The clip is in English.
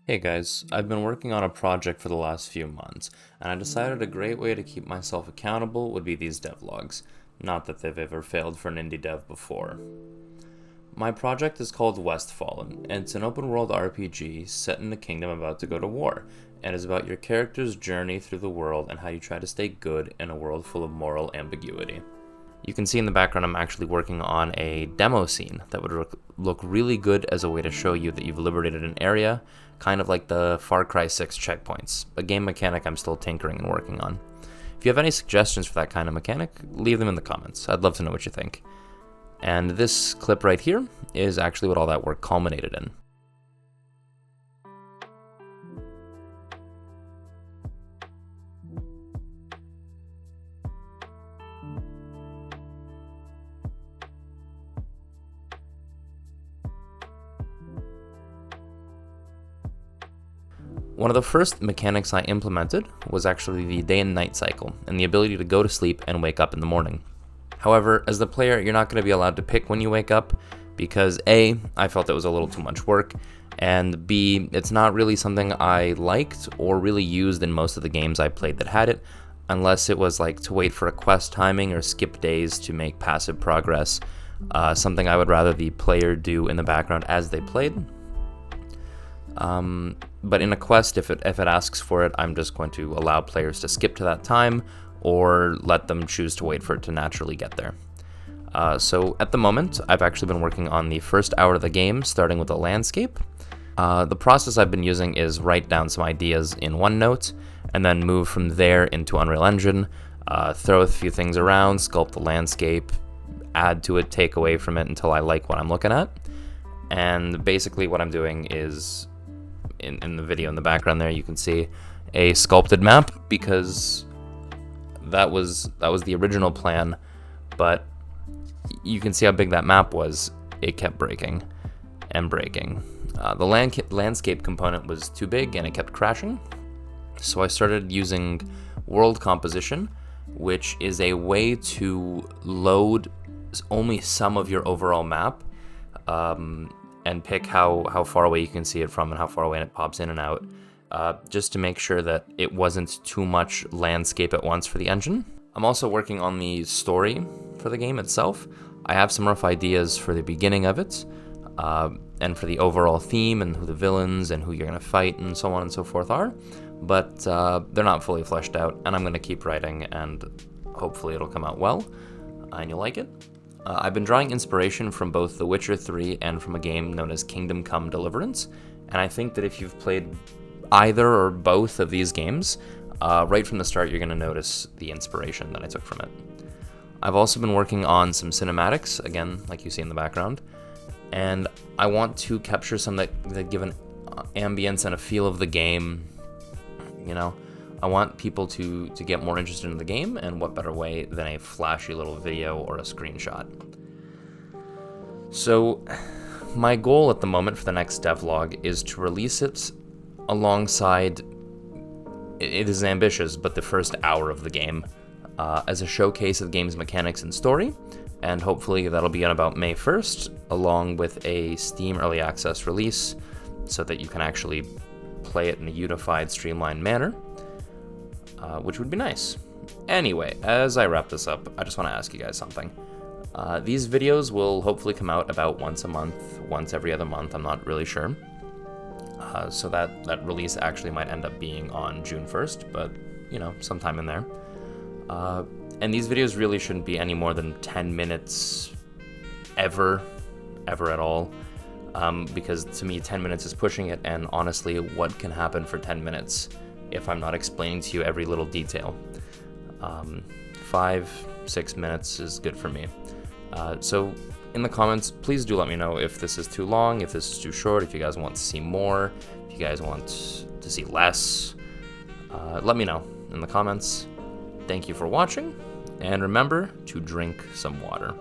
Hey guys, I've been working on a project for the last few months, and I decided a great way to keep myself accountable would be these devlogs. Not that they've ever failed for an indie dev before. My project is called WestFallen, and it's an open world RPG set in a kingdom about to go to war, and is about your character's journey through the world and how you try to stay good in a world full of moral ambiguity. You can see in the background I'm actually working on a demo scene that would look really good as a way to show you that you've liberated an area, kind of like the Far Cry 6 checkpoints, a game mechanic I'm still tinkering and working on. If you have any suggestions for that kind of mechanic, leave them in the comments. I'd love to know what you think. And this clip right here is actually what all that work culminated in. One of the first mechanics I implemented was actually the day and night cycle, and the ability to go to sleep and wake up in the morning. However, as the player, you're not going to be allowed to pick when you wake up, because A, I felt it was a little too much work, and B, it's not really something I liked or really used in most of the games I played that had it, unless it was like to wait for a quest timing or skip days to make passive progress, something I would rather the player do in the background as they played. But in a quest, if it asks for it, I'm just going to allow players to skip to that time or let them choose to wait for it to naturally get there. So at the moment, I've actually been working on the first hour of the game, starting with a landscape. The process I've been using is write down some ideas in OneNote, and then move from there into Unreal Engine, throw a few things around, sculpt the landscape, add to it, take away from it until I like what I'm looking at. And basically what I'm doing is, in the video in the background there, you can see a sculpted map, because that was the original plan, but you can see how big that map was. It kept breaking and breaking. The landscape component was too big and it kept crashing, so I started using world composition, which is a way to load only some of your overall map, and pick how far away you can see it from and how far away it pops in and out, just to make sure that it wasn't too much landscape at once for the engine. I'm also working on the story for the game itself. I have some rough ideas for the beginning of it, and for the overall theme and who the villains and who you're going to fight and so on and so forth are, but they're not fully fleshed out, and I'm going to keep writing, and hopefully it'll come out well, and you'll like it. I've been drawing inspiration from both The Witcher 3 and from a game known as Kingdom Come Deliverance, and I think that if you've played either or both of these games, right from the start you're going to notice the inspiration that I took from it. I've also been working on some cinematics, again, like you see in the background, and I want to capture some that give an ambience and a feel of the game. You know, I want people to get more interested in the game, and what better way than a flashy little video or a screenshot. So my goal at the moment for the next devlog is to release it alongside, it is ambitious, but the first hour of the game, as a showcase of the game's mechanics and story, and hopefully that'll be on about May 1st, along with a Steam Early Access release, so that you can actually play it in a unified, streamlined manner, which would be nice. Anyway, as I wrap this up, I just want to ask you guys something. These videos will hopefully come out about once a month, once every other month, I'm not really sure. So that release actually might end up being on June 1st, but, you know, sometime in there. And these videos really shouldn't be any more than 10 minutes ever at all, because to me 10 minutes is pushing it, and honestly, what can happen for 10 minutes if I'm not explaining to you every little detail? 5-6 minutes is good for me. So in the comments, please do let me know if this is too long, if this is too short, if you guys want to see more, if you guys want to see less. Let me know in the comments. Thank you for watching, and remember to drink some water.